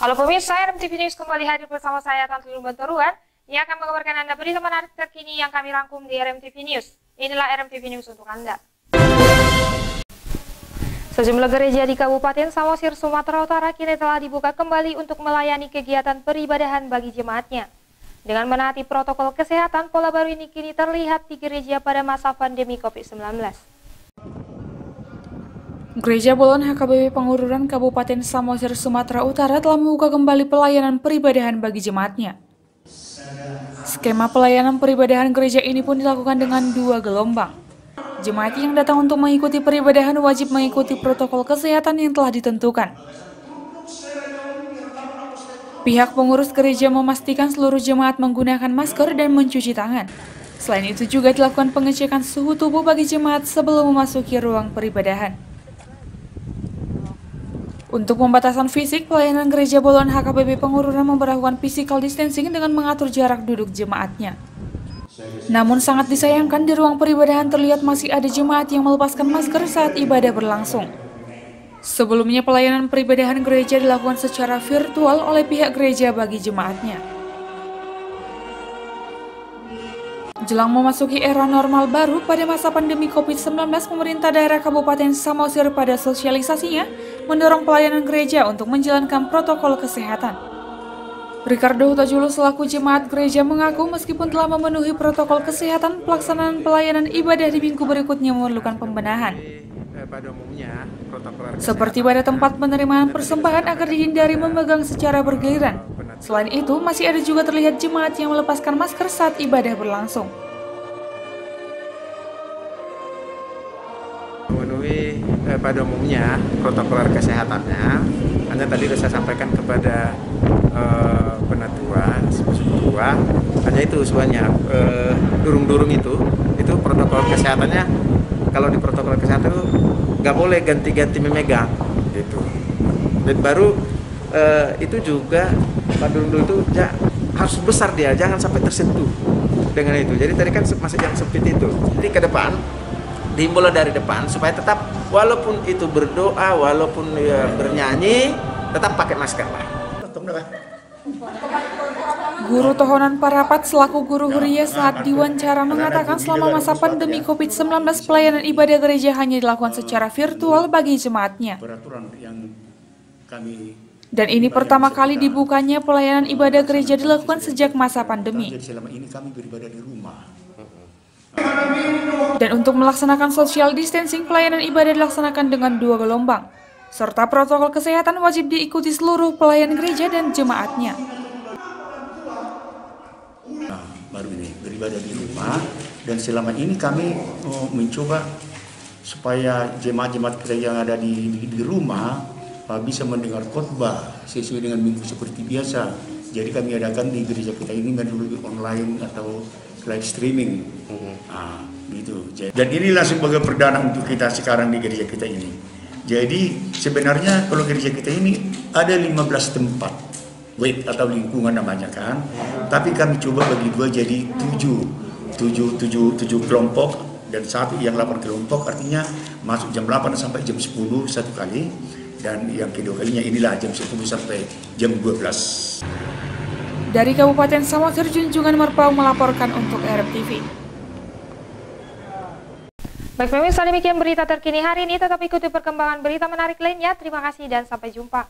Halo pemirsa, RMTV News kembali hadir bersama saya Tantu Lumbantoruan yang akan mengabarkan Anda berita menarik terkini yang kami rangkum di RMTV News. Inilah RMTV News untuk Anda. Sejumlah gereja di Kabupaten Samosir, Sumatera Utara kini telah dibuka kembali untuk melayani kegiatan peribadahan bagi jemaatnya. Dengan menaati protokol kesehatan, pola baru ini kini terlihat di gereja pada masa pandemi COVID-19. Gereja Bolon HKBP Pengururan Kabupaten Samosir, Sumatera Utara telah membuka kembali pelayanan peribadahan bagi jemaatnya. Skema pelayanan peribadahan gereja ini pun dilakukan dengan 2 gelombang. Jemaat yang datang untuk mengikuti peribadahan wajib mengikuti protokol kesehatan yang telah ditentukan. Pihak pengurus gereja memastikan seluruh jemaat menggunakan masker dan mencuci tangan. Selain itu juga dilakukan pengecekan suhu tubuh bagi jemaat sebelum memasuki ruang peribadahan. Untuk pembatasan fisik, pelayanan Gereja Bolon HKBP Pengururan memberlakukan physical distancing dengan mengatur jarak duduk jemaatnya. Namun sangat disayangkan di ruang peribadahan terlihat masih ada jemaat yang melepaskan masker saat ibadah berlangsung. Sebelumnya pelayanan peribadahan gereja dilakukan secara virtual oleh pihak gereja bagi jemaatnya. Jelang memasuki era normal baru pada masa pandemi COVID-19, pemerintah daerah Kabupaten Samosir pada sosialisasinya mendorong pelayanan gereja untuk menjalankan protokol kesehatan. Ricardo Hutajulu selaku jemaat gereja mengaku meskipun telah memenuhi protokol kesehatan, pelaksanaan pelayanan ibadah di minggu berikutnya memerlukan pembenahan. Seperti pada tempat penerimaan persembahan agar dihindari memegang secara bergiliran. Selain itu, masih ada juga terlihat jemaat yang melepaskan masker saat ibadah berlangsung. Memenuhi pada umumnya protokol kesehatannya, hanya tadi sudah saya sampaikan kepada penatua, hanya itu semuanya durung-durung itu protokol kesehatannya. Kalau di protokol kesehatan itu nggak boleh ganti-ganti memegang, gitu. Dan baru itu juga Pak Durung itu harus besar dia, jangan sampai tersentuh dengan itu. Jadi tadi kan masih yang sempit itu. Jadi ke depan dihimbau dari depan supaya tetap walaupun itu berdoa, walaupun bernyanyi, tetap pakai masker lah. Guru Tohonan Parapat selaku guru Huria saat diwawancara mengatakan selama masa pandemi COVID-19 pelayanan ibadah gereja hanya dilakukan secara virtual bagi jemaatnya. Dan ini pertama kali dibukanya pelayanan ibadah gereja dilakukan sejak masa pandemi. Dan untuk melaksanakan social distancing, pelayanan ibadah dilaksanakan dengan 2 gelombang. Serta protokol kesehatan wajib diikuti seluruh pelayan gereja dan jemaatnya. Nah, baru ini beribadah di rumah, dan selama ini kami mencoba supaya jemaat-jemaat kita yang ada di rumah bisa mendengar khotbah sesuai dengan minggu seperti biasa. Jadi kami adakan di gereja kita ini melalui online atau live streaming. Nah, gitu. Dan inilah sebagai perdana untuk kita sekarang di gereja kita ini. Jadi sebenarnya kalau gereja kita ini ada 15 tempat wait atau lingkungan namanya kan. Tapi kami coba bagi 2 jadi 7 kelompok, dan satu yang 8 kelompok, artinya masuk jam 8 sampai jam 10 satu kali. Dan yang kedua kalinya inilah jam 10 sampai jam 12. Dari Kabupaten Samosir, Junjungan Merpau melaporkan untuk RMTV. Baik pemirsa, demikian berita terkini hari ini. Tetap ikuti perkembangan berita menarik lainnya. Terima kasih dan sampai jumpa.